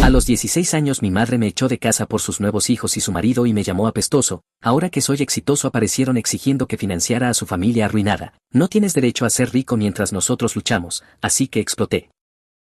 A los 16 años mi madre me echó de casa por sus nuevos hijos y su marido y me llamó apestoso. Ahora que soy exitoso aparecieron exigiendo que financiara a su familia arruinada. No tienes derecho a ser rico mientras nosotros luchamos, así que exploté.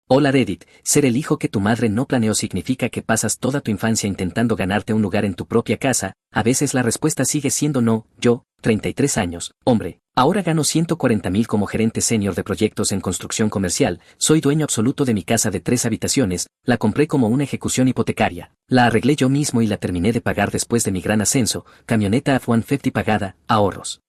Hola Reddit, ser el hijo que tu madre no planeó significa que pasas toda tu infancia intentando ganarte un lugar en tu propia casa. A veces la respuesta sigue siendo no. Yo, 33 años, hombre, ahora gano 140.000 como gerente senior de proyectos en construcción comercial, soy dueño absoluto de mi casa de 3 habitaciones, la compré como una ejecución hipotecaria, la arreglé yo mismo y la terminé de pagar después de mi gran ascenso, camioneta F-150 pagada, ahorros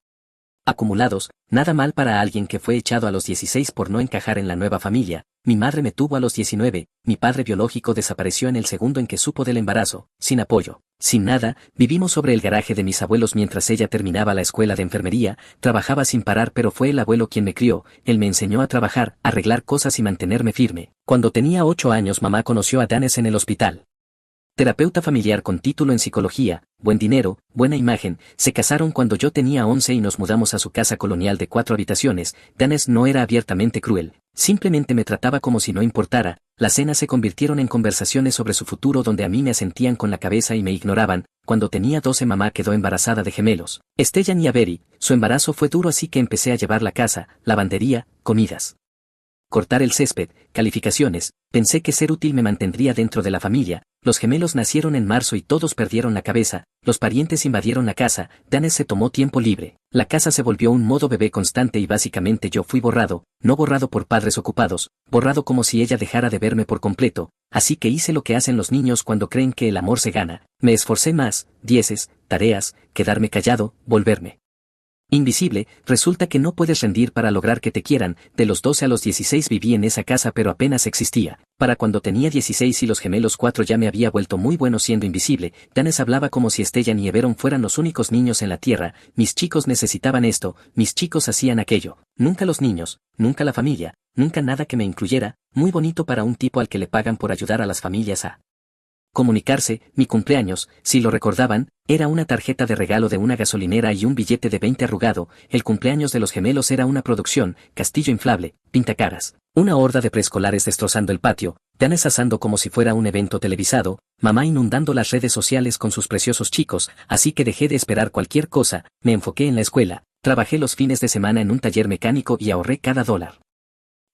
acumulados, nada mal para alguien que fue echado a los 16 por no encajar en la nueva familia. Mi madre me tuvo a los 19, mi padre biológico desapareció en el segundo en que supo del embarazo, sin apoyo, sin nada, vivimos sobre el garaje de mis abuelos mientras ella terminaba la escuela de enfermería, trabajaba sin parar pero fue el abuelo quien me crió, él me enseñó a trabajar, arreglar cosas y mantenerme firme. Cuando tenía 8 años mamá conoció a Danes en el hospital. Terapeuta familiar con título en psicología, buen dinero, buena imagen, se casaron cuando yo tenía 11 y nos mudamos a su casa colonial de 4 habitaciones. Danes no era abiertamente cruel, simplemente me trataba como si no importara. Las cenas se convirtieron en conversaciones sobre su futuro donde a mí me asentían con la cabeza y me ignoraban. Cuando tenía 12 mamá quedó embarazada de gemelos, Stellan y Avery. Su embarazo fue duro así que empecé a llevar la casa, lavandería, comidas, cortar el césped, calificaciones. Pensé que ser útil me mantendría dentro de la familia. Los gemelos nacieron en marzo y todos perdieron la cabeza, los parientes invadieron la casa, Danes se tomó tiempo libre, la casa se volvió un modo bebé constante y básicamente yo fui borrado, no borrado por padres ocupados, borrado como si ella dejara de verme por completo, así que hice lo que hacen los niños cuando creen que el amor se gana, me esforcé más, dieces, tareas, quedarme callado, volverme invisible. Resulta que no puedes rendir para lograr que te quieran. De los 12 a los 16 viví en esa casa pero apenas existía. Para cuando tenía 16 y los gemelos 4 ya me había vuelto muy bueno siendo invisible. Danes hablaba como si Stellan y Everon fueran los únicos niños en la tierra. Mis chicos necesitaban esto, mis chicos hacían aquello. Nunca los niños, nunca la familia, nunca nada que me incluyera. Muy bonito para un tipo al que le pagan por ayudar a las familias a comunicarse. Mi cumpleaños, si lo recordaban, era una tarjeta de regalo de una gasolinera y un billete de 20 arrugado. El cumpleaños de los gemelos era una producción, castillo inflable, pintacaras, una horda de preescolares destrozando el patio, Danes asando como si fuera un evento televisado, mamá inundando las redes sociales con sus preciosos chicos, así que dejé de esperar cualquier cosa, me enfoqué en la escuela, trabajé los fines de semana en un taller mecánico y ahorré cada dólar.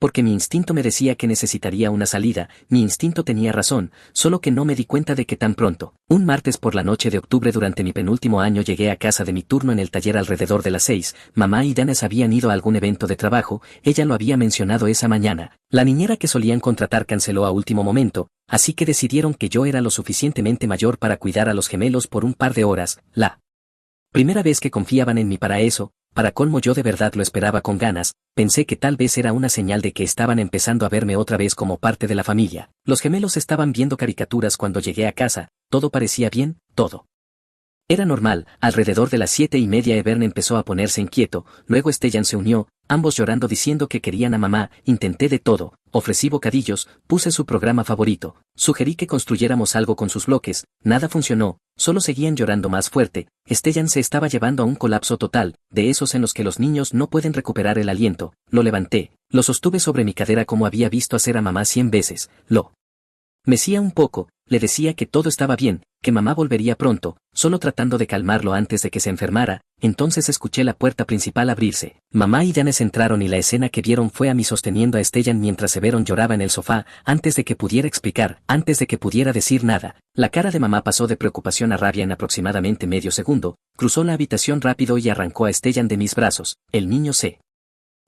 Porque mi instinto me decía que necesitaría una salida, mi instinto tenía razón, solo que no me di cuenta de que tan pronto. Un martes por la noche de octubre durante mi penúltimo año llegué a casa de mi turno en el taller alrededor de las 6, mamá y Danes habían ido a algún evento de trabajo, ella lo había mencionado esa mañana, la niñera que solían contratar canceló a último momento, así que decidieron que yo era lo suficientemente mayor para cuidar a los gemelos por un par de horas, la primera vez que confiaban en mí para eso. Para colmo yo de verdad lo esperaba con ganas, pensé que tal vez era una señal de que estaban empezando a verme otra vez como parte de la familia. Los gemelos estaban viendo caricaturas cuando llegué a casa, todo parecía bien, todo era normal. Alrededor de las 7:30 Evern empezó a ponerse inquieto, luego Stellan se unió, ambos llorando diciendo que querían a mamá. Intenté de todo, ofrecí bocadillos, puse su programa favorito, sugerí que construyéramos algo con sus bloques, nada funcionó, solo seguían llorando más fuerte. Stellan se estaba llevando a un colapso total, de esos en los que los niños no pueden recuperar el aliento. Lo levanté, lo sostuve sobre mi cadera como había visto hacer a mamá 100 veces, lo mecía un poco, le decía que todo estaba bien, que mamá volvería pronto, solo tratando de calmarlo antes de que se enfermara. Entonces escuché la puerta principal abrirse. Mamá y Danes entraron y la escena que vieron fue a mí sosteniendo a Stellan mientras Everon lloraba en el sofá. Antes de que pudiera explicar, antes de que pudiera decir nada, la cara de mamá pasó de preocupación a rabia en aproximadamente medio segundo, cruzó la habitación rápido y arrancó a Stellan de mis brazos. El niño se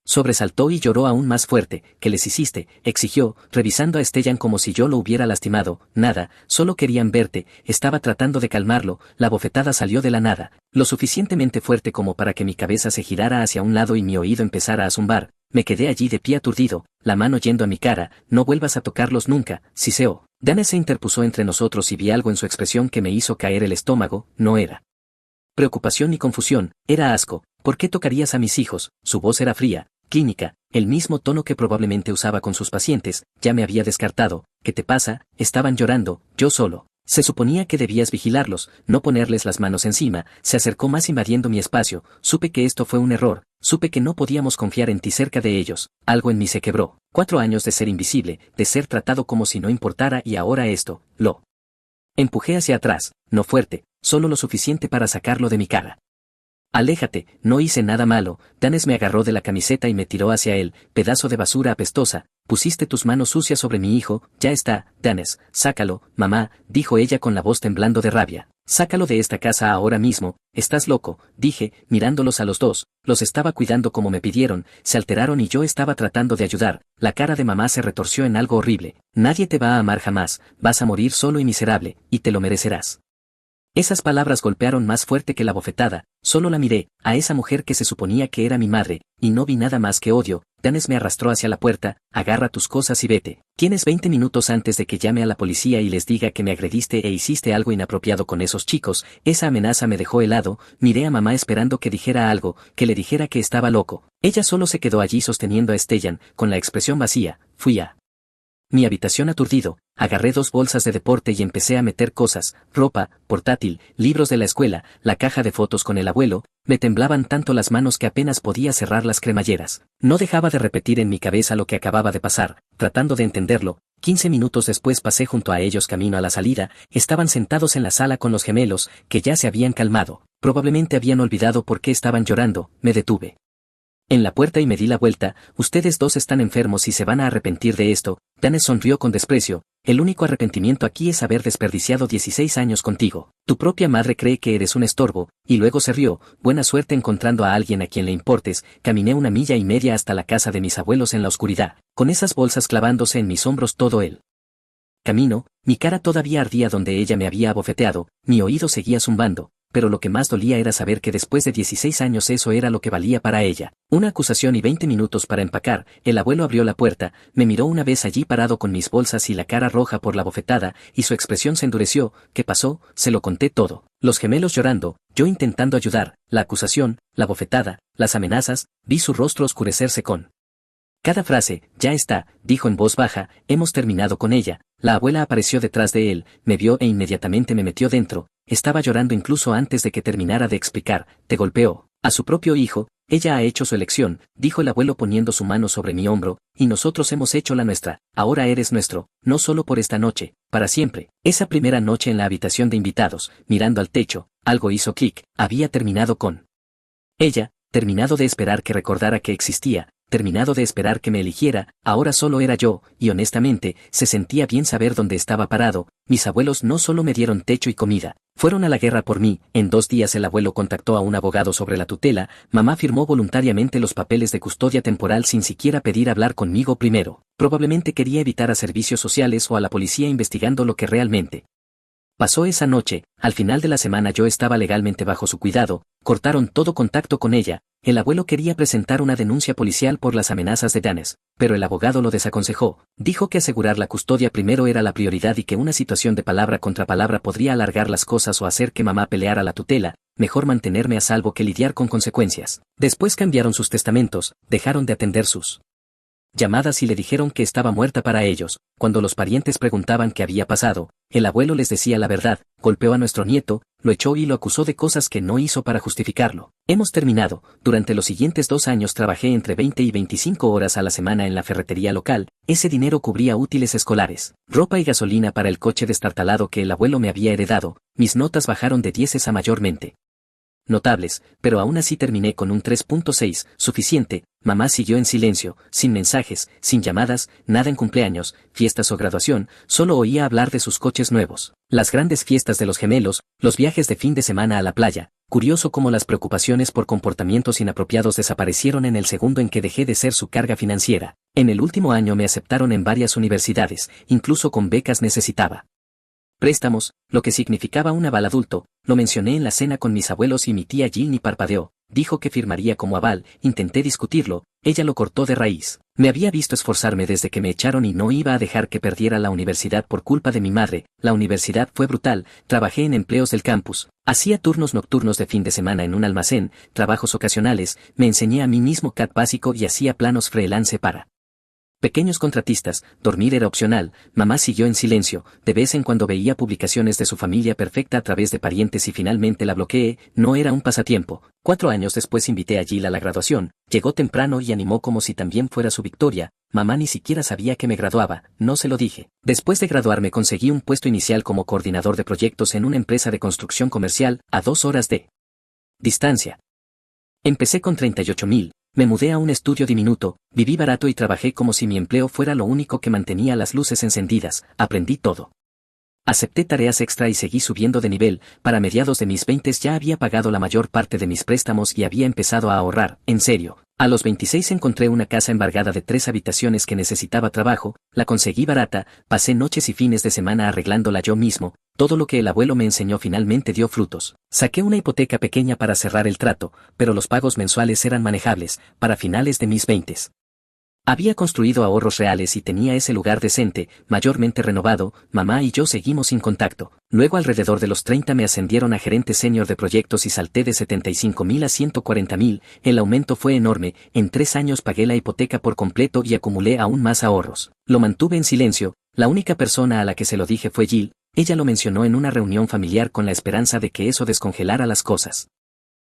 sobresaltó y lloró aún más fuerte. ¿Qué les hiciste?, exigió, revisando a Stellan como si yo lo hubiera lastimado. Nada, solo querían verte. Estaba tratando de calmarlo. La bofetada salió de la nada, lo suficientemente fuerte como para que mi cabeza se girara hacia un lado y mi oído empezara a zumbar. Me quedé allí de pie aturdido, la mano yendo a mi cara. No vuelvas a tocarlos nunca, siseo. Danes se interpuso entre nosotros y vi algo en su expresión que me hizo caer el estómago. No era preocupación ni confusión, era asco. ¿Por qué tocarías a mis hijos? Su voz era fría, clínica, el mismo tono que probablemente usaba con sus pacientes. Ya me había descartado. ¿Qué te pasa? Estaban llorando, yo solo Se suponía que debías vigilarlos, no ponerles las manos encima. Se acercó más invadiendo mi espacio. Supe que esto fue un error. Supe que no podíamos confiar en ti cerca de ellos. Algo en mí se quebró. 4 años de ser invisible, de ser tratado como si no importara, y ahora esto. Lo empujé hacia atrás, no fuerte, solo lo suficiente para sacarlo de mi cara. Aléjate, no hice nada malo. Danes me agarró de la camiseta y me tiró hacia él. Pedazo de basura apestosa. Pusiste tus manos sucias sobre mi hijo. Ya está, Danes, sácalo, mamá, dijo ella con la voz temblando de rabia. Sácalo de esta casa ahora mismo. Estás loco, dije, mirándolos a los dos. Los estaba cuidando como me pidieron. Se alteraron y yo estaba tratando de ayudar. La cara de mamá se retorció en algo horrible. Nadie te va a amar jamás. Vas a morir solo y miserable, y te lo merecerás. Esas palabras golpearon más fuerte que la bofetada. Solo la miré, a esa mujer que se suponía que era mi madre, y no vi nada más que odio. Danes me arrastró hacia la puerta. Agarra tus cosas y vete. Tienes 20 minutos antes de que llame a la policía y les diga que me agrediste e hiciste algo inapropiado con esos chicos. Esa amenaza me dejó helado. Miré a mamá esperando que dijera algo, que le dijera que estaba loco. Ella solo se quedó allí sosteniendo a Stellan, con la expresión vacía. Fui a mi habitación aturdido, agarré 2 bolsas de deporte y empecé a meter cosas, ropa, portátil, libros de la escuela, la caja de fotos con el abuelo. Me temblaban tanto las manos que apenas podía cerrar las cremalleras. No dejaba de repetir en mi cabeza lo que acababa de pasar, tratando de entenderlo. 15 minutos después pasé junto a ellos camino a la salida. Estaban sentados en la sala con los gemelos, que ya se habían calmado. Probablemente habían olvidado por qué estaban llorando. Me detuve en la puerta y me di la vuelta. Ustedes dos están enfermos y se van a arrepentir de esto. Danes sonrió con desprecio. El único arrepentimiento aquí es haber desperdiciado 16 años contigo. Tu propia madre cree que eres un estorbo, y luego se rió. Buena suerte encontrando a alguien a quien le importes. Caminé 1,5 millas hasta la casa de mis abuelos en la oscuridad, con esas bolsas clavándose en mis hombros todo el camino. Mi cara todavía ardía donde ella me había abofeteado, mi oído seguía zumbando. Pero lo que más dolía era saber que después de 16 años eso era lo que valía para ella. Una acusación y 20 minutos para empacar. El abuelo abrió la puerta, me miró una vez allí parado con mis bolsas y la cara roja por la bofetada, y su expresión se endureció. ¿Qué pasó? Se lo conté todo. Los gemelos llorando, yo intentando ayudar, la acusación, la bofetada, las amenazas. Vi su rostro oscurecerse con cada frase. Ya está, dijo en voz baja, hemos terminado con ella. La abuela apareció detrás de él, me vio e inmediatamente me metió dentro. Estaba llorando incluso antes de que terminara de explicar. Te golpeó. A su propio hijo. Ella ha hecho su elección, dijo el abuelo poniendo su mano sobre mi hombro, y nosotros hemos hecho la nuestra. Ahora eres nuestro, no solo por esta noche, para siempre. Esa primera noche en la habitación de invitados, mirando al techo, algo hizo clic. Había terminado con ella, terminado de esperar que recordara que existía, terminado de esperar que me eligiera. Ahora solo era yo, y honestamente, se sentía bien saber dónde estaba parado. Mis abuelos no solo me dieron techo y comida, fueron a la guerra por mí. En 2 días el abuelo contactó a un abogado sobre la tutela. Mamá firmó voluntariamente los papeles de custodia temporal sin siquiera pedir hablar conmigo primero. Probablemente quería evitar a servicios sociales o a la policía investigando lo que realmente pasó esa noche. Al final de la semana yo estaba legalmente bajo su cuidado. Cortaron todo contacto con ella. El abuelo quería presentar una denuncia policial por las amenazas de Danes, pero el abogado lo desaconsejó. Dijo que asegurar la custodia primero era la prioridad y que una situación de palabra contra palabra podría alargar las cosas o hacer que mamá peleara la tutela. Mejor mantenerme a salvo que lidiar con consecuencias. Después cambiaron sus testamentos, dejaron de atender sus llamadas y le dijeron que estaba muerta para ellos. Cuando los parientes preguntaban qué había pasado, el abuelo les decía la verdad. Golpeó a nuestro nieto, lo echó y lo acusó de cosas que no hizo para justificarlo. Hemos terminado. Durante los siguientes 2 años trabajé entre 20 y 25 horas a la semana en la ferretería local. Ese dinero cubría útiles escolares, ropa y gasolina para el coche destartalado que el abuelo me había heredado. Mis notas bajaron de 10 a mayormente notables, pero aún así terminé con un 3.6, suficiente. Mamá siguió en silencio, sin mensajes, sin llamadas, nada en cumpleaños, fiestas o graduación. Solo oía hablar de sus coches nuevos, las grandes fiestas de los gemelos, los viajes de fin de semana a la playa. Curioso cómo las preocupaciones por comportamientos inapropiados desaparecieron en el segundo en que dejé de ser su carga financiera. En el último año me aceptaron en varias universidades, incluso con becas necesitaba préstamos, lo que significaba un aval adulto. Lo mencioné en la cena con mis abuelos y mi tía Jill ni parpadeó. Dijo que firmaría como aval. Intenté discutirlo, ella lo cortó de raíz. Me había visto esforzarme desde que me echaron y no iba a dejar que perdiera la universidad por culpa de mi madre. La universidad fue brutal. Trabajé en empleos del campus, hacía turnos nocturnos de fin de semana en un almacén, trabajos ocasionales. Me enseñé a mí mismo CAD básico y hacía planos freelance para Pequeños contratistas, dormir era opcional, mamá siguió en silencio, de vez en cuando veía publicaciones de su familia perfecta a través de parientes y finalmente la bloqueé, no era un pasatiempo. 4 años después invité a Jill a la graduación, llegó temprano y animó como si también fuera su victoria, mamá ni siquiera sabía que me graduaba, no se lo dije. Después de graduarme conseguí un puesto inicial como coordinador de proyectos en una empresa de construcción comercial, a 2 horas de distancia. Empecé con 38.000. Me mudé a un estudio diminuto, viví barato y trabajé como si mi empleo fuera lo único que mantenía las luces encendidas, aprendí todo. Acepté tareas extra y seguí subiendo de nivel, para mediados de mis 20 ya había pagado la mayor parte de mis préstamos y había empezado a ahorrar, en serio. A los 26 encontré una casa embargada de 3 habitaciones que necesitaba trabajo, la conseguí barata, pasé noches y fines de semana arreglándola yo mismo, todo lo que el abuelo me enseñó finalmente dio frutos. Saqué una hipoteca pequeña para cerrar el trato, pero los pagos mensuales eran manejables, para finales de mis 20. Había construido ahorros reales y tenía ese lugar decente, mayormente renovado, mamá y yo seguimos sin contacto. Luego alrededor de los 30 me ascendieron a gerente senior de proyectos y salté de 75.000 a 140.000, el aumento fue enorme, en 3 años pagué la hipoteca por completo y acumulé aún más ahorros. Lo mantuve en silencio, la única persona a la que se lo dije fue Jill, ella lo mencionó en una reunión familiar con la esperanza de que eso descongelara las cosas.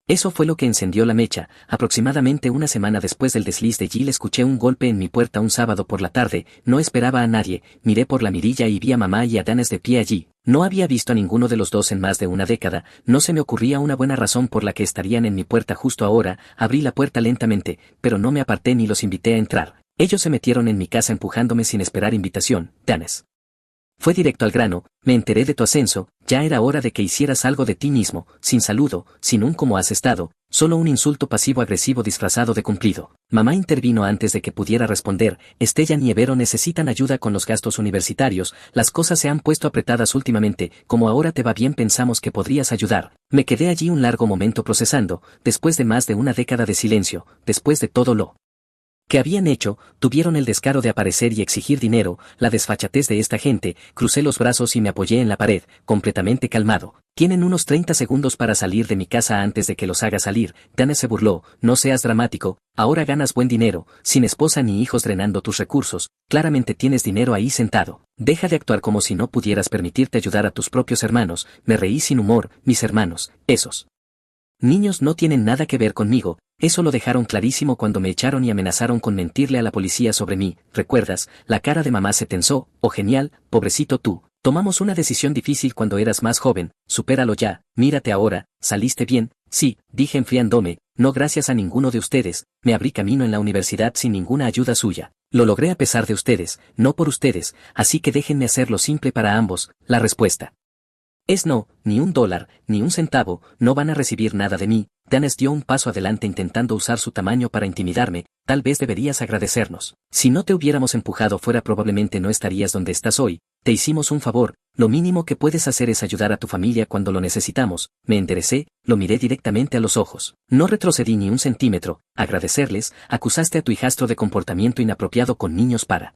Eso fue lo que encendió la mecha. Aproximadamente una semana después del desliz de Jill escuché un golpe en mi puerta un sábado por la tarde, no esperaba a nadie, miré por la mirilla y vi a mamá y a Danes de pie allí. No había visto a ninguno de los dos en más de una década, no se me ocurría una buena razón por la que estarían en mi puerta justo ahora, abrí la puerta lentamente, pero no me aparté ni los invité a entrar. Ellos se metieron en mi casa empujándome sin esperar invitación. Danes. Fue directo al grano, me enteré de tu ascenso, ya era hora de que hicieras algo de ti mismo, sin saludo, sin un cómo has estado, solo un insulto pasivo-agresivo disfrazado de cumplido. Mamá intervino antes de que pudiera responder, Stellan y Evero necesitan ayuda con los gastos universitarios, las cosas se han puesto apretadas últimamente, como ahora te va bien pensamos que podrías ayudar. Me quedé allí un largo momento procesando, después de más de una década de silencio, después de todo lo que habían hecho, tuvieron el descaro de aparecer y exigir dinero, la desfachatez de esta gente, crucé los brazos y me apoyé en la pared, completamente calmado. Tienen unos 30 segundos para salir de mi casa antes de que los haga salir. Danes se burló, no seas dramático, ahora ganas buen dinero, sin esposa ni hijos drenando tus recursos, claramente tienes dinero ahí sentado. Deja de actuar como si no pudieras permitirte ayudar a tus propios hermanos. Me reí sin humor, mis hermanos, esos niños no tienen nada que ver conmigo, eso lo dejaron clarísimo cuando me echaron y amenazaron con mentirle a la policía sobre mí, ¿recuerdas? La cara de mamá se tensó, oh genial, pobrecito tú, tomamos una decisión difícil cuando eras más joven, supéralo ya, mírate ahora, saliste bien, sí, dije enfriándome, no gracias a ninguno de ustedes, me abrí camino en la universidad sin ninguna ayuda suya. Lo logré a pesar de ustedes, no por ustedes, así que déjenme hacerlo simple para ambos, la respuesta es no, ni $1, ni un centavo, no van a recibir nada de mí. Danes dio un paso adelante intentando usar su tamaño para intimidarme, tal vez deberías agradecernos. Si no te hubiéramos empujado fuera probablemente no estarías donde estás hoy, te hicimos un favor, lo mínimo que puedes hacer es ayudar a tu familia cuando lo necesitamos. Me enderecé, lo miré directamente a los ojos. No retrocedí ni un centímetro, agradecerles, acusaste a tu hijastro de comportamiento inapropiado con niños para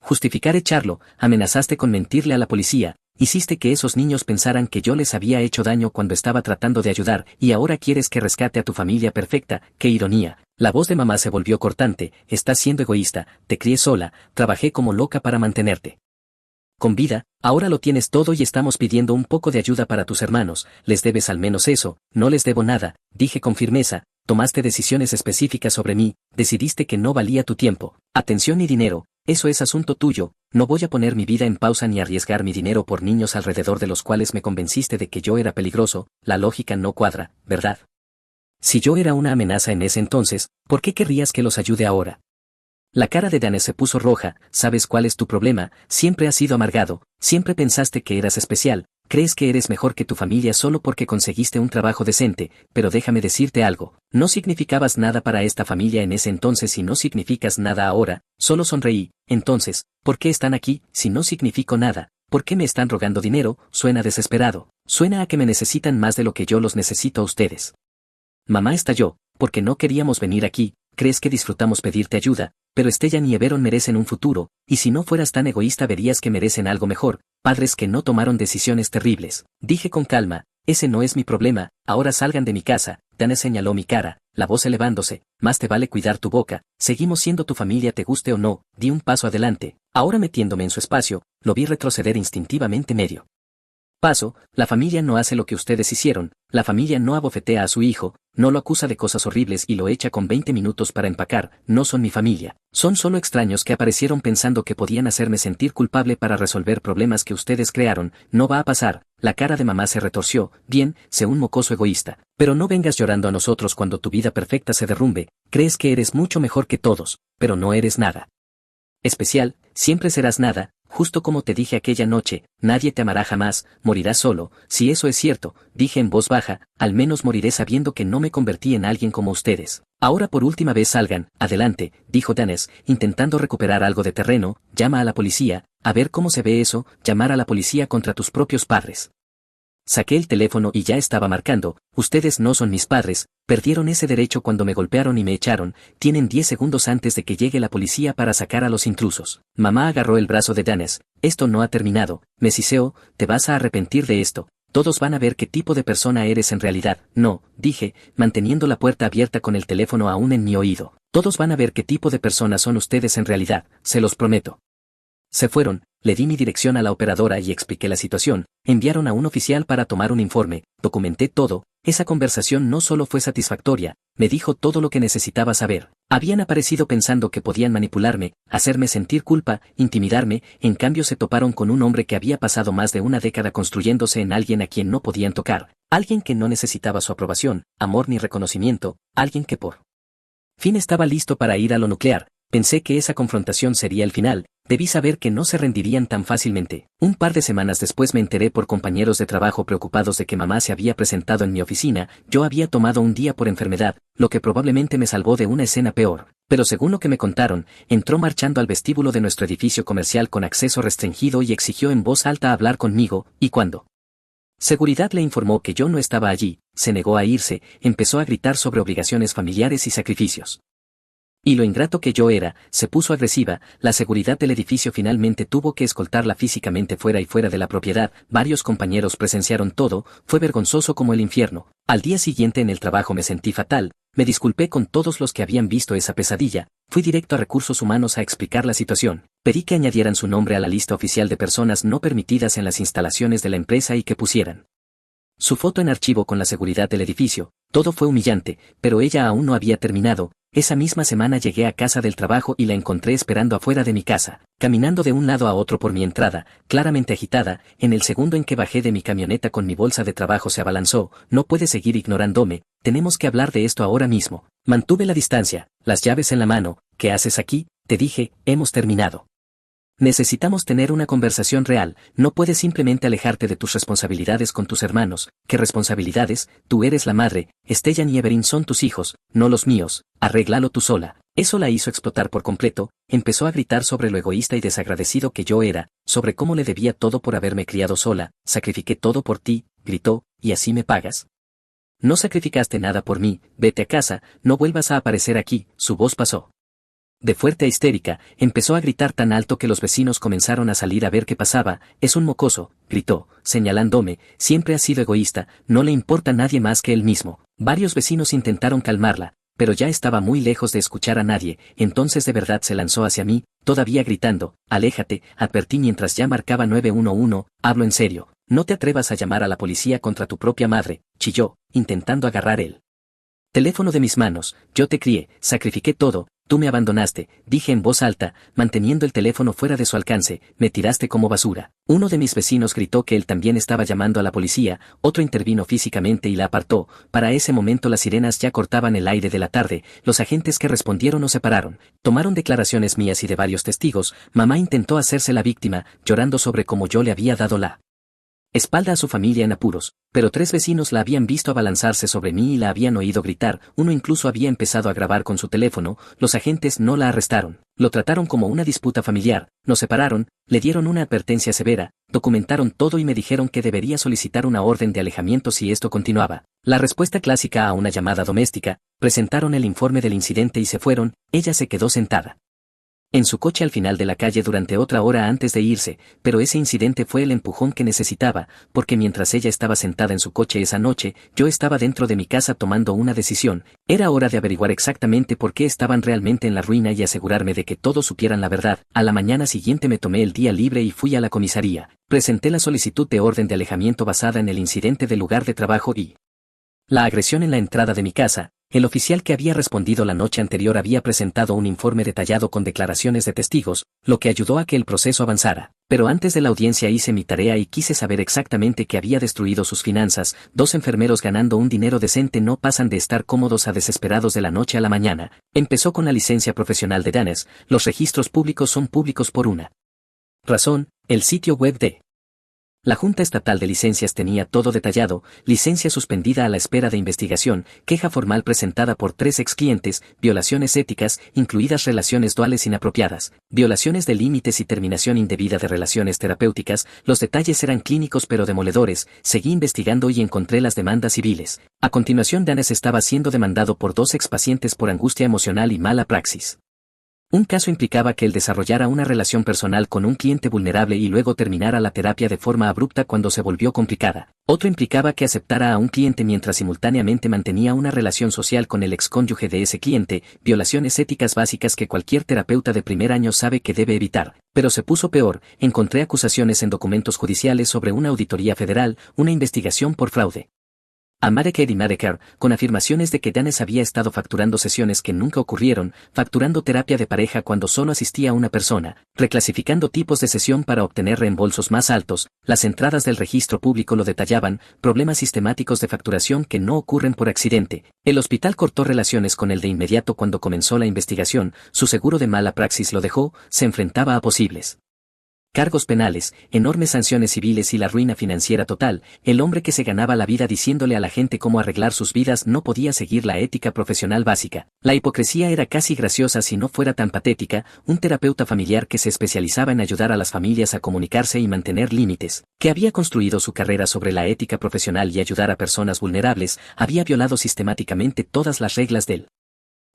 justificar echarlo, amenazaste con mentirle a la policía, hiciste que esos niños pensaran que yo les había hecho daño cuando estaba tratando de ayudar y ahora quieres que rescate a tu familia perfecta, qué ironía. La voz de mamá se volvió cortante, estás siendo egoísta, te crié sola, trabajé como loca para mantenerte con vida, ahora lo tienes todo y estamos pidiendo un poco de ayuda para tus hermanos, les debes al menos eso, no les debo nada, dije con firmeza, tomaste decisiones específicas sobre mí, decidiste que no valía tu tiempo, atención y dinero, eso es asunto tuyo, no voy a poner mi vida en pausa ni arriesgar mi dinero por niños alrededor de los cuales me convenciste de que yo era peligroso, la lógica no cuadra, ¿verdad? Si yo era una amenaza en ese entonces, ¿por qué querrías que los ayude ahora? La cara de Danes se puso roja, ¿sabes cuál es tu problema? Siempre has sido amargado, siempre pensaste que eras especial, crees que eres mejor que tu familia solo porque conseguiste un trabajo decente, pero déjame decirte algo, no significabas nada para esta familia en ese entonces y no significas nada ahora, solo sonreí, entonces, ¿por qué están aquí, si no significo nada? ¿Por qué me están rogando dinero? Suena desesperado, suena a que me necesitan más de lo que yo los necesito a ustedes. Mamá estalló, porque no queríamos venir aquí, crees que disfrutamos pedirte ayuda, pero Stellan y Evero merecen un futuro, y si no fueras tan egoísta verías que merecen algo mejor, padres que no tomaron decisiones terribles. Dije con calma, ese no es mi problema, ahora salgan de mi casa. Danes señaló mi cara, la voz elevándose, más te vale cuidar tu boca, seguimos siendo tu familia te guste o no, di un paso adelante, ahora metiéndome en su espacio, lo vi retroceder instintivamente medio paso, la familia no hace lo que ustedes hicieron, la familia no abofetea a su hijo, no lo acusa de cosas horribles y lo echa con 20 minutos para empacar, no son mi familia, son solo extraños que aparecieron pensando que podían hacerme sentir culpable para resolver problemas que ustedes crearon, no va a pasar, la cara de mamá se retorció, bien, sé un mocoso egoísta, pero no vengas llorando a nosotros cuando tu vida perfecta se derrumbe, crees que eres mucho mejor que todos, pero no eres nada especial, siempre serás nada, justo como te dije aquella noche, nadie te amará jamás, morirás solo, si eso es cierto, dije en voz baja, al menos moriré sabiendo que no me convertí en alguien como ustedes. Ahora por última vez salgan, adelante, dijo Danes, intentando recuperar algo de terreno, llama a la policía, a ver cómo se ve eso, llamar a la policía contra tus propios padres. Saqué el teléfono y ya estaba marcando, ustedes no son mis padres, perdieron ese derecho cuando me golpearon y me echaron, tienen 10 segundos antes de que llegue la policía para sacar a los intrusos. Mamá agarró el brazo de Danes, esto no ha terminado, me siseó, te vas a arrepentir de esto, todos van a ver qué tipo de persona eres en realidad, no, dije, manteniendo la puerta abierta con el teléfono aún en mi oído, todos van a ver qué tipo de persona son ustedes en realidad, se los prometo. Se fueron, le di mi dirección a la operadora y expliqué la situación, enviaron a un oficial para tomar un informe, documenté todo, esa conversación no solo fue satisfactoria, me dijo todo lo que necesitaba saber, habían aparecido pensando que podían manipularme, hacerme sentir culpa, intimidarme, en cambio se toparon con un hombre que había pasado más de una década construyéndose en alguien a quien no podían tocar, alguien que no necesitaba su aprobación, amor ni reconocimiento, alguien que por fin estaba listo para ir a lo nuclear. Pensé que esa confrontación sería el final, debí saber que no se rendirían tan fácilmente. Un par de semanas después me enteré por compañeros de trabajo preocupados de que mamá se había presentado en mi oficina, yo había tomado un día por enfermedad, lo que probablemente me salvó de una escena peor. Pero según lo que me contaron, entró marchando al vestíbulo de nuestro edificio comercial con acceso restringido y exigió en voz alta hablar conmigo, y cuando seguridad le informó que yo no estaba allí, se negó a irse, empezó a gritar sobre obligaciones familiares y sacrificios. Y lo ingrato que yo era, se puso agresiva, la seguridad del edificio finalmente tuvo que escoltarla físicamente fuera y fuera de la propiedad, varios compañeros presenciaron todo, fue vergonzoso como el infierno, al día siguiente en el trabajo me sentí fatal, me disculpé con todos los que habían visto esa pesadilla, fui directo a recursos humanos a explicar la situación, pedí que añadieran su nombre a la lista oficial de personas no permitidas en las instalaciones de la empresa y que pusieran su foto en archivo con la seguridad del edificio, todo fue humillante, pero ella aún no había terminado. Esa misma semana llegué a casa del trabajo y la encontré esperando afuera de mi casa, caminando de un lado a otro por mi entrada, claramente agitada, en el segundo en que bajé de mi camioneta con mi bolsa de trabajo se abalanzó, no puede seguir ignorándome, tenemos que hablar de esto ahora mismo. Mantuve la distancia, las llaves en la mano, ¿qué haces aquí? Te dije, hemos terminado. Necesitamos tener una conversación real, no puedes simplemente alejarte de tus responsabilidades con tus hermanos. ¿Qué responsabilidades? Tú eres la madre, Stellan y Everin son tus hijos, no los míos, arréglalo tú sola. Eso la hizo explotar por completo, empezó a gritar sobre lo egoísta y desagradecido que yo era, sobre cómo le debía todo por haberme criado sola, sacrifiqué todo por ti, gritó, ¿y así me pagas? No sacrificaste nada por mí, vete a casa, no vuelvas a aparecer aquí, su voz pasó de fuerte a histérica, empezó a gritar tan alto que los vecinos comenzaron a salir a ver qué pasaba, es un mocoso, gritó, señalándome, siempre ha sido egoísta, no le importa a nadie más que él mismo. Varios vecinos intentaron calmarla, pero ya estaba muy lejos de escuchar a nadie, entonces de verdad se lanzó hacia mí, todavía gritando, aléjate, advertí mientras ya marcaba 911, hablo en serio, no te atrevas a llamar a la policía contra tu propia madre, chilló, intentando agarrar el teléfono de mis manos, yo te crié, sacrifiqué todo, tú me abandonaste, dije en voz alta, manteniendo el teléfono fuera de su alcance, me tiraste como basura. Uno de mis vecinos gritó que él también estaba llamando a la policía, otro intervino físicamente y la apartó, para ese momento las sirenas ya cortaban el aire de la tarde, los agentes que respondieron nos separaron, tomaron declaraciones mías y de varios testigos, mamá intentó hacerse la víctima, llorando sobre cómo yo le había dado la espalda a su familia en apuros, pero 3 vecinos la habían visto abalanzarse sobre mí y la habían oído gritar, uno incluso había empezado a grabar con su teléfono, los agentes no la arrestaron, lo trataron como una disputa familiar, nos separaron, le dieron una advertencia severa, documentaron todo y me dijeron que debería solicitar una orden de alejamiento si esto continuaba. La respuesta clásica a una llamada doméstica, presentaron el informe del incidente y se fueron, ella se quedó sentada en su coche al final de la calle durante otra hora antes de irse, pero ese incidente fue el empujón que necesitaba, porque mientras ella estaba sentada en su coche esa noche, yo estaba dentro de mi casa tomando una decisión. Era hora de averiguar exactamente por qué estaban realmente en la ruina y asegurarme de que todos supieran la verdad. A la mañana siguiente me tomé el día libre y fui a la comisaría. Presenté la solicitud de orden de alejamiento basada en el incidente del lugar de trabajo y la agresión en la entrada de mi casa. El oficial que había respondido la noche anterior había presentado un informe detallado con declaraciones de testigos, lo que ayudó a que el proceso avanzara. Pero antes de la audiencia hice mi tarea y quise saber exactamente qué había destruido sus finanzas. 2 enfermeros ganando un dinero decente no pasan de estar cómodos a desesperados de la noche a la mañana. Empezó con la licencia profesional de Danes. Los registros públicos son públicos por una razón: el sitio web de la Junta Estatal de Licencias tenía todo detallado: licencia suspendida a la espera de investigación, queja formal presentada por 3 clientes, violaciones éticas, incluidas relaciones duales inapropiadas, violaciones de límites y terminación indebida de relaciones terapéuticas. Los detalles eran clínicos pero demoledores. Seguí investigando y encontré las demandas civiles. A continuación, Danes estaba siendo demandado por 2 expacientes por angustia emocional y mala praxis. Un caso implicaba que él desarrollara una relación personal con un cliente vulnerable y luego terminara la terapia de forma abrupta cuando se volvió complicada. Otro implicaba que aceptara a un cliente mientras simultáneamente mantenía una relación social con el excónyuge de ese cliente, violaciones éticas básicas que cualquier terapeuta de primer año sabe que debe evitar. Pero se puso peor: encontré acusaciones en documentos judiciales sobre una auditoría federal, una investigación por fraude a Medicare y Medicare, con afirmaciones de que Danes había estado facturando sesiones que nunca ocurrieron, facturando terapia de pareja cuando solo asistía a una persona, reclasificando tipos de sesión para obtener reembolsos más altos. Las entradas del registro público lo detallaban: problemas sistemáticos de facturación que no ocurren por accidente. El hospital cortó relaciones con él de inmediato cuando comenzó la investigación, su seguro de mala praxis lo dejó, se enfrentaba a posibles cargos penales, enormes sanciones civiles y la ruina financiera total. El hombre que se ganaba la vida diciéndole a la gente cómo arreglar sus vidas no podía seguir la ética profesional básica. La hipocresía era casi graciosa si no fuera tan patética. Un terapeuta familiar que se especializaba en ayudar a las familias a comunicarse y mantener límites, que había construido su carrera sobre la ética profesional y ayudar a personas vulnerables, había violado sistemáticamente todas las reglas del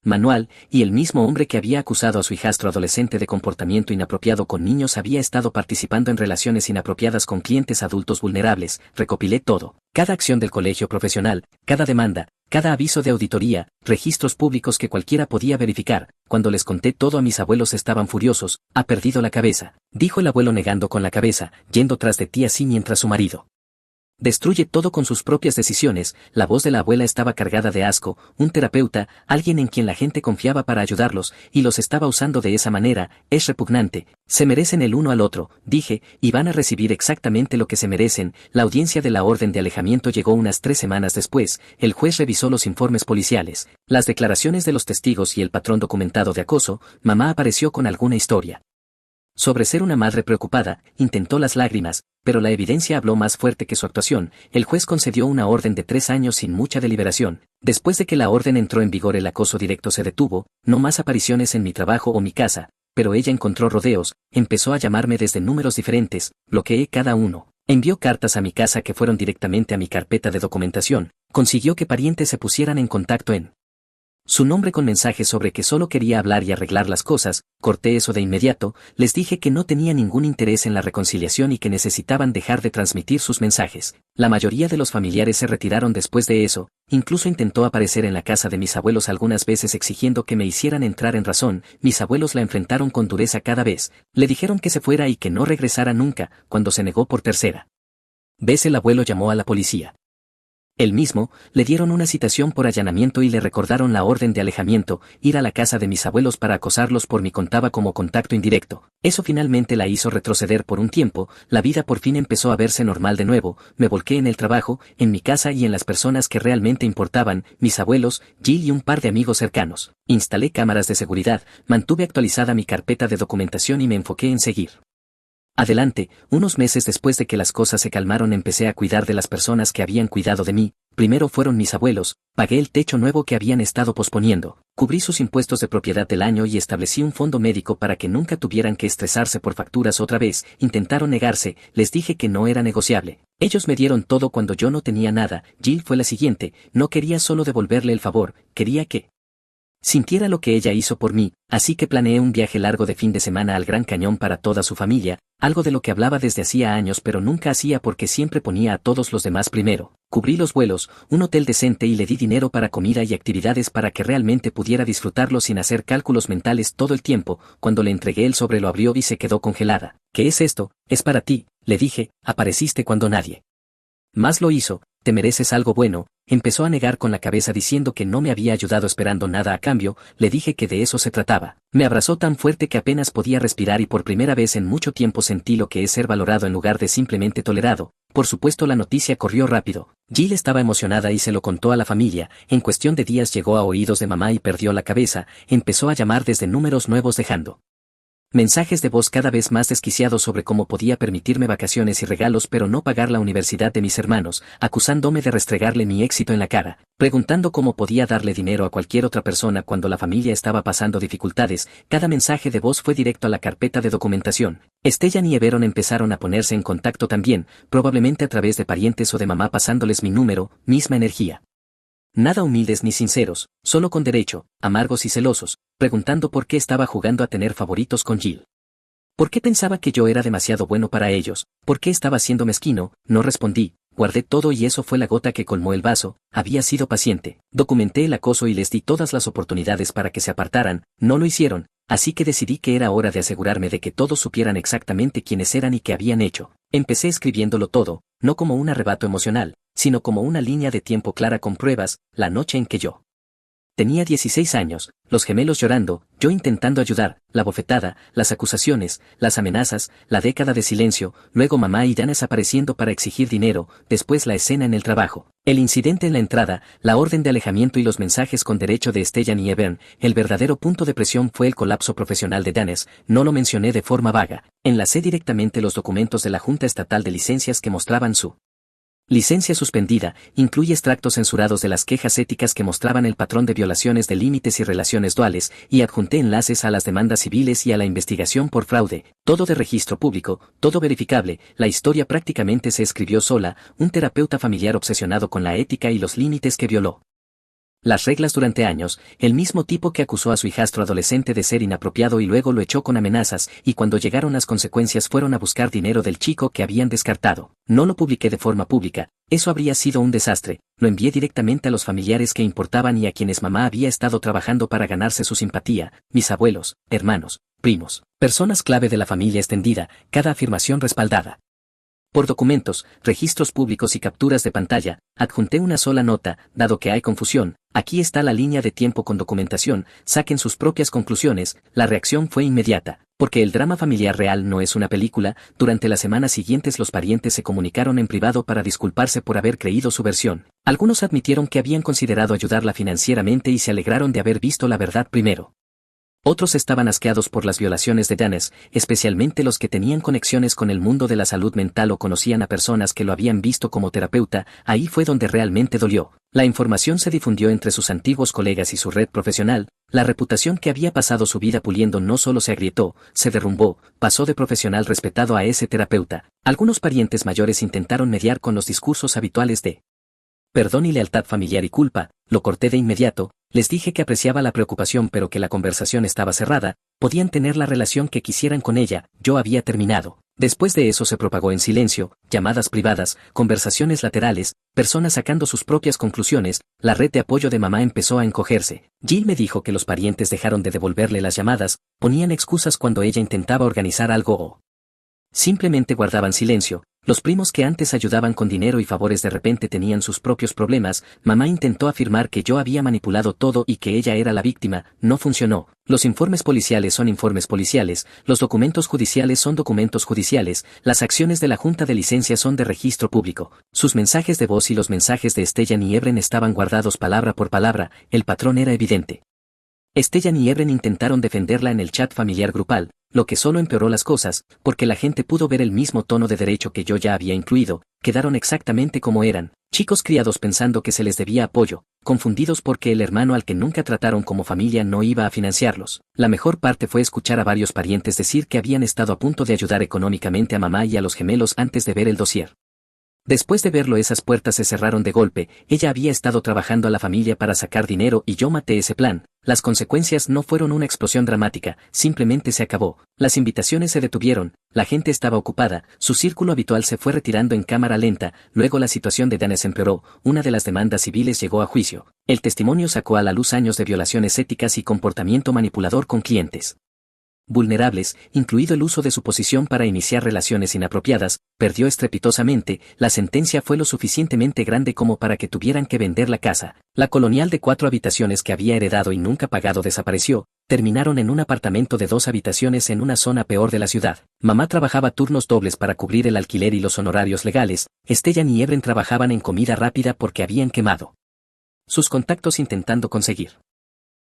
manual, y el mismo hombre que había acusado a su hijastro adolescente de comportamiento inapropiado con niños había estado participando en relaciones inapropiadas con clientes adultos vulnerables. Recopilé todo: cada acción del colegio profesional, cada demanda, cada aviso de auditoría, registros públicos que cualquiera podía verificar. Cuando les conté todo a mis abuelos estaban furiosos. «Ha perdido la cabeza», dijo el abuelo negando con la cabeza, yendo tras de ti así mientras su marido destruye todo con sus propias decisiones. La voz de la abuela estaba cargada de asco. Un terapeuta, alguien en quien la gente confiaba para ayudarlos, y los estaba usando de esa manera. Es repugnante. Se merecen el uno al otro, dije, y van a recibir exactamente lo que se merecen. La audiencia de la orden de alejamiento llegó unas 3 semanas después. El juez revisó los informes policiales, las declaraciones de los testigos y el patrón documentado de acoso. Mamá apareció con alguna historia sobre ser una madre preocupada, intentó las lágrimas, pero la evidencia habló más fuerte que su actuación. El juez concedió una orden de 3 años sin mucha deliberación. Después de que la orden entró en vigor, el acoso directo se detuvo. No más apariciones en mi trabajo o mi casa, pero ella encontró rodeos, empezó a llamarme desde números diferentes, bloqueé cada uno. Envió cartas a mi casa que fueron directamente a mi carpeta de documentación, consiguió que parientes se pusieran en contacto en su nombre con mensajes sobre que solo quería hablar y arreglar las cosas. Corté eso de inmediato. Les dije que no tenía ningún interés en la reconciliación y que necesitaban dejar de transmitir sus mensajes. La mayoría de los familiares se retiraron después de eso. Incluso intentó aparecer en la casa de mis abuelos algunas veces exigiendo que me hicieran entrar en razón. Mis abuelos la enfrentaron con dureza cada vez. Le dijeron que se fuera y que no regresara nunca. Cuando se negó por tercera vez, el abuelo llamó a la policía. Él mismo, le dieron una citación por allanamiento y le recordaron la orden de alejamiento. Ir a la casa de mis abuelos para acosarlos por mí contaba como contacto indirecto. Eso finalmente la hizo retroceder por un tiempo. La vida por fin empezó a verse normal de nuevo. Me volqué en el trabajo, en mi casa y en las personas que realmente importaban: mis abuelos, Jill y un par de amigos cercanos. Instalé cámaras de seguridad, mantuve actualizada mi carpeta de documentación y me enfoqué en seguir adelante. Unos meses después de que las cosas se calmaron, empecé a cuidar de las personas que habían cuidado de mí. Primero fueron mis abuelos. Pagué el techo nuevo que habían estado posponiendo, cubrí sus impuestos de propiedad del año y establecí un fondo médico para que nunca tuvieran que estresarse por facturas otra vez. Intentaron negarse, les dije que no era negociable. Ellos me dieron todo cuando yo no tenía nada. Jill fue la siguiente. No quería solo devolverle el favor, quería que sintiera lo que ella hizo por mí, así que planeé un viaje largo de fin de semana al Gran Cañón para toda su familia, algo de lo que hablaba desde hacía años pero nunca hacía porque siempre ponía a todos los demás primero. Cubrí los vuelos, un hotel decente y le di dinero para comida y actividades para que realmente pudiera disfrutarlo sin hacer cálculos mentales todo el tiempo. Cuando le entregué el sobre lo abrió y se quedó congelada. ¿Qué es esto? Es para ti, le dije, apareciste cuando nadie más lo hizo, te mereces algo bueno. Empezó a negar con la cabeza diciendo que no me había ayudado esperando nada a cambio. Le dije que de eso se trataba. Me abrazó tan fuerte que apenas podía respirar y por primera vez en mucho tiempo sentí lo que es ser valorado en lugar de simplemente tolerado. Por supuesto la noticia corrió rápido. Jill estaba emocionada y se lo contó a la familia. En cuestión de días llegó a oídos de mamá y perdió la cabeza. Empezó a llamar desde números nuevos dejando mensajes de voz cada vez más desquiciados sobre cómo podía permitirme vacaciones y regalos pero no pagar la universidad de mis hermanos, acusándome de restregarle mi éxito en la cara, preguntando cómo podía darle dinero a cualquier otra persona cuando la familia estaba pasando dificultades. Cada mensaje de voz fue directo a la carpeta de documentación. Stellan y Everon empezaron a ponerse en contacto también, probablemente a través de parientes o de mamá pasándoles mi número, misma energía. Nada humildes ni sinceros, solo con derecho, amargos y celosos, preguntando por qué estaba jugando a tener favoritos con Jill. ¿Por qué pensaba que yo era demasiado bueno para ellos? ¿Por qué estaba siendo mezquino? No respondí, guardé todo y eso fue la gota que colmó el vaso. Había sido paciente, documenté el acoso y les di todas las oportunidades para que se apartaran. No lo hicieron, así que decidí que era hora de asegurarme de que todos supieran exactamente quiénes eran y qué habían hecho. Empecé escribiéndolo todo, no como un arrebato emocional, sino como una línea de tiempo clara con pruebas. La noche en que yo tenía 16 años, los gemelos llorando, yo intentando ayudar, la bofetada, las acusaciones, las amenazas, la década de silencio, luego mamá y Danes apareciendo para exigir dinero, después la escena en el trabajo, el incidente en la entrada, la orden de alejamiento y los mensajes con derecho de Stellan y Evern. El verdadero punto de presión fue el colapso profesional de Danes. No lo mencioné de forma vaga, enlacé directamente los documentos de la Junta Estatal de Licencias que mostraban su licencia suspendida, incluye extractos censurados de las quejas éticas que mostraban el patrón de violaciones de límites y relaciones duales, y adjunté enlaces a las demandas civiles y a la investigación por fraude, todo de registro público, todo verificable. La historia prácticamente se escribió sola, un terapeuta familiar obsesionado con la ética y los límites que violó las reglas durante años, el mismo tipo que acusó a su hijastro adolescente de ser inapropiado y luego lo echó con amenazas, y cuando llegaron las consecuencias fueron a buscar dinero del chico que habían descartado. No lo publiqué de forma pública, eso habría sido un desastre, lo envié directamente a los familiares que importaban y a quienes mamá había estado trabajando para ganarse su simpatía, mis abuelos, hermanos, primos, personas clave de la familia extendida, cada afirmación respaldada por documentos, registros públicos y capturas de pantalla. Adjunté una sola nota. Dado que hay confusión, aquí está la línea de tiempo con documentación, saquen sus propias conclusiones. La reacción fue inmediata, porque el drama familiar real no es una película. Durante las semanas siguientes los parientes se comunicaron en privado para disculparse por haber creído su versión. Algunos admitieron que habían considerado ayudarla financieramente y se alegraron de haber visto la verdad primero. Otros estaban asqueados por las violaciones de Danes, especialmente los que tenían conexiones con el mundo de la salud mental o conocían a personas que lo habían visto como terapeuta. Ahí fue donde realmente dolió. La información se difundió entre sus antiguos colegas y su red profesional. La reputación que había pasado su vida puliendo no solo se agrietó, se derrumbó, pasó de profesional respetado a ese terapeuta. Algunos parientes mayores intentaron mediar con los discursos habituales de perdón y lealtad familiar y culpa. Lo corté de inmediato. Les dije que apreciaba la preocupación pero que la conversación estaba cerrada, podían tener la relación que quisieran con ella, yo había terminado. Después de eso se propagó en silencio, llamadas privadas, conversaciones laterales, personas sacando sus propias conclusiones. La red de apoyo de mamá empezó a encogerse. Jill me dijo que los parientes dejaron de devolverle las llamadas, ponían excusas cuando ella intentaba organizar algo o simplemente guardaban silencio. Los primos que antes ayudaban con dinero y favores de repente tenían sus propios problemas. Mamá intentó afirmar que yo había manipulado todo y que ella era la víctima. No funcionó. Los informes policiales son informes policiales, los documentos judiciales son documentos judiciales, las acciones de la Junta de Licencia son de registro público. Sus mensajes de voz y los mensajes de Stellan y Evren estaban guardados palabra por palabra. El patrón era evidente. Stellan y Evren intentaron defenderla en el chat familiar grupal, lo que solo empeoró las cosas, porque la gente pudo ver el mismo tono de derecho que yo ya había incluido. Quedaron exactamente como eran, chicos criados pensando que se les debía apoyo, confundidos porque el hermano al que nunca trataron como familia no iba a financiarlos. La mejor parte fue escuchar a varios parientes decir que habían estado a punto de ayudar económicamente a mamá y a los gemelos antes de ver el dossier. Después de verlo, esas puertas se cerraron de golpe. Ella había estado trabajando a la familia para sacar dinero y yo maté ese plan. Las consecuencias no fueron una explosión dramática, simplemente se acabó. Las invitaciones se detuvieron, la gente estaba ocupada, su círculo habitual se fue retirando en cámara lenta, luego la situación de Danes empeoró, una de las demandas civiles llegó a juicio. El testimonio sacó a la luz años de violaciones éticas y comportamiento manipulador con clientes vulnerables, incluido el uso de su posición para iniciar relaciones inapropiadas, perdió estrepitosamente. La sentencia fue lo suficientemente grande como para que tuvieran que vender la casa. La colonial de 4 habitaciones que había heredado y nunca pagado desapareció. Terminaron en un apartamento de 2 habitaciones en una zona peor de la ciudad. Mamá trabajaba turnos dobles para cubrir el alquiler y los honorarios legales. Stellan y Ebren trabajaban en comida rápida porque habían quemado sus contactos intentando conseguir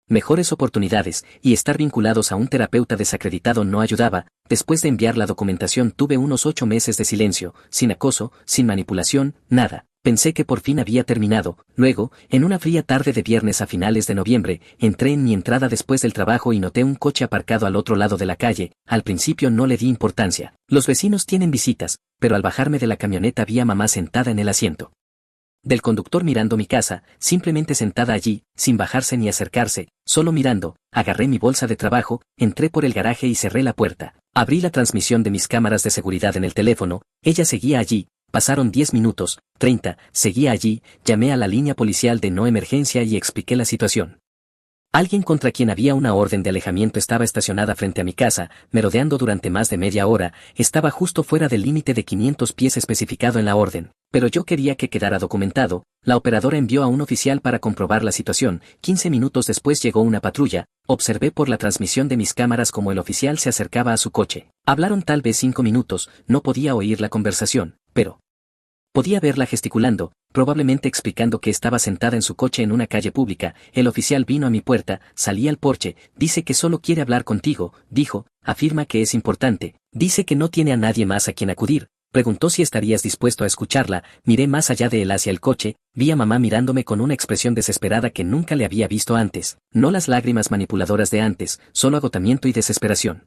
mejores oportunidades, y estar vinculados a un terapeuta desacreditado no ayudaba. Después de enviar la documentación tuve unos 8 meses de silencio, sin acoso, sin manipulación, nada. Pensé que por fin había terminado. Luego, en una fría tarde de viernes a finales de noviembre, entré en mi entrada después del trabajo y noté un coche aparcado al otro lado de la calle. Al principio no le di importancia. Los vecinos tienen visitas, pero al bajarme de la camioneta vi a mamá sentada en el asiento del conductor mirando mi casa, simplemente sentada allí, sin bajarse ni acercarse, solo mirando. Agarré mi bolsa de trabajo, entré por el garaje y cerré la puerta. Abrí la transmisión de mis cámaras de seguridad en el teléfono, ella seguía allí. Pasaron 10 minutos, 30, seguía allí. Llamé a la línea policial de no emergencia y expliqué la situación. Alguien contra quien había una orden de alejamiento estaba estacionada frente a mi casa, merodeando durante más de media hora. Estaba justo fuera del límite de 500 pies especificado en la orden, pero yo quería que quedara documentado. La operadora envió a un oficial para comprobar la situación. 15 minutos después llegó una patrulla. Observé por la transmisión de mis cámaras cómo el oficial se acercaba a su coche. Hablaron tal vez 5 minutos, no podía oír la conversación, pero podía verla gesticulando, probablemente explicando que estaba sentada en su coche en una calle pública. El oficial vino a mi puerta, salí al porche. Dice que solo quiere hablar contigo, dijo. Afirma que es importante. Dice que no tiene a nadie más a quien acudir. Preguntó si estarías dispuesto a escucharla. Miré más allá de él hacia el coche, vi a mamá mirándome con una expresión desesperada que nunca le había visto antes. No las lágrimas manipuladoras de antes, solo agotamiento y desesperación.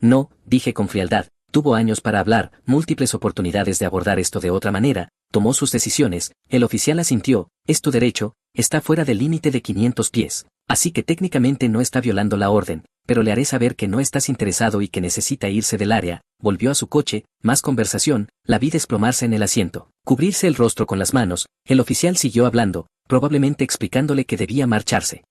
No, dije con frialdad. Tuvo años para hablar, múltiples oportunidades de abordar esto de otra manera. Tomó sus decisiones. El oficial asintió. Es tu derecho, está fuera del límite de 500 pies. Así que técnicamente no está violando la orden, pero le haré saber que no estás interesado y que necesita irse del área. Volvió a su coche, más conversación. La vi desplomarse en el asiento, cubrirse el rostro con las manos. El oficial siguió hablando, probablemente explicándole que debía marcharse.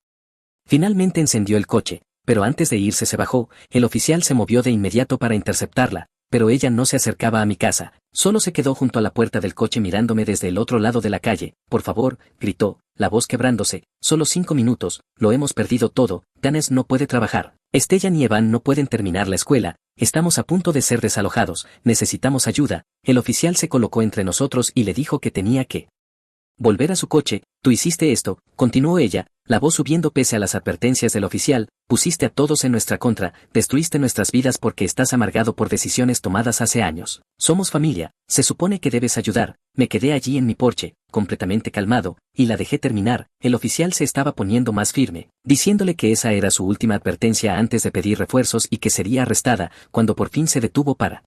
Finalmente encendió el coche, pero antes de irse se bajó. El oficial se movió de inmediato para interceptarla, pero ella no se acercaba a mi casa, solo se quedó junto a la puerta del coche mirándome desde el otro lado de la calle. Por favor, gritó, la voz quebrándose, solo 5 minutos, lo hemos perdido todo. Danes no puede trabajar. Stellan y Evan no pueden terminar la escuela, estamos a punto de ser desalojados, necesitamos ayuda. El oficial se colocó entre nosotros y le dijo que tenía que volver a su coche. Tú hiciste esto, continuó ella, la voz subiendo pese a las advertencias del oficial. Pusiste a todos en nuestra contra, destruiste nuestras vidas porque estás amargado por decisiones tomadas hace años. Somos familia, se supone que debes ayudar. Me quedé allí en mi porche, completamente calmado, y la dejé terminar. El oficial se estaba poniendo más firme, diciéndole que esa era su última advertencia antes de pedir refuerzos y que sería arrestada. Cuando por fin se detuvo para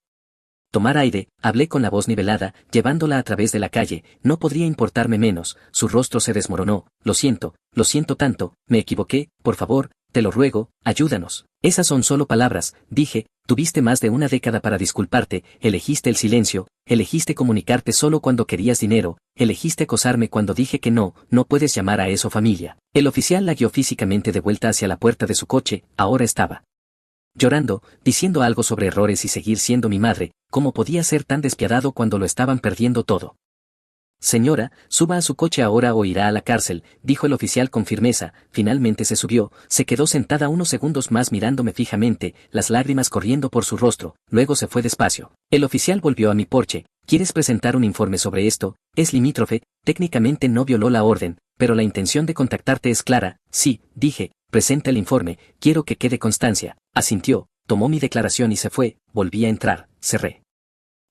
tomar aire, hablé con la voz nivelada, llevándola a través de la calle. No podría importarme menos. Su rostro se desmoronó. Lo siento tanto, me equivoqué, por favor, te lo ruego, ayúdanos. Esas son solo palabras, dije. Tuviste más de una década para disculparte, elegiste el silencio, elegiste comunicarte solo cuando querías dinero, elegiste acosarme cuando dije que no puedes llamar a eso familia. El oficial la guió físicamente de vuelta hacia la puerta de su coche. Ahora estaba llorando, diciendo algo sobre errores y seguir siendo mi madre. ¿Cómo podía ser tan despiadado cuando lo estaban perdiendo todo? Señora, suba a su coche ahora o irá a la cárcel, dijo el oficial con firmeza. Finalmente se subió, se quedó sentada unos segundos más mirándome fijamente, las lágrimas corriendo por su rostro, luego se fue despacio. El oficial volvió a mi porche. ¿Quieres presentar un informe sobre esto? Es limítrofe, técnicamente no violó la orden, pero la intención de contactarte es clara. Sí, dije, presenta el informe, quiero que quede constancia. Asintió, tomó mi declaración y se fue. Volví a entrar, cerré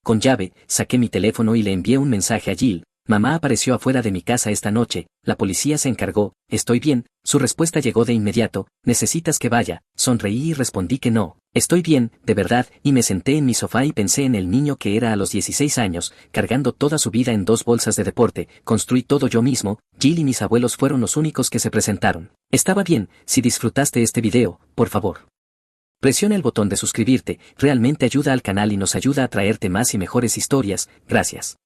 con llave, saqué mi teléfono y le envié un mensaje a Jill. Mamá apareció afuera de mi casa esta noche, la policía se encargó, estoy bien, su respuesta llegó de inmediato, necesitas que vaya, sonreí y respondí que no, estoy bien, de verdad, y me senté en mi sofá y pensé en el niño que era a los 16 años, cargando toda su vida en 2 bolsas de deporte, construí todo yo mismo, Jill y mis abuelos fueron los únicos que se presentaron. Estaba bien, si disfrutaste este video, por favor. Presiona el botón de suscribirte, realmente ayuda al canal y nos ayuda a traerte más y mejores historias, gracias.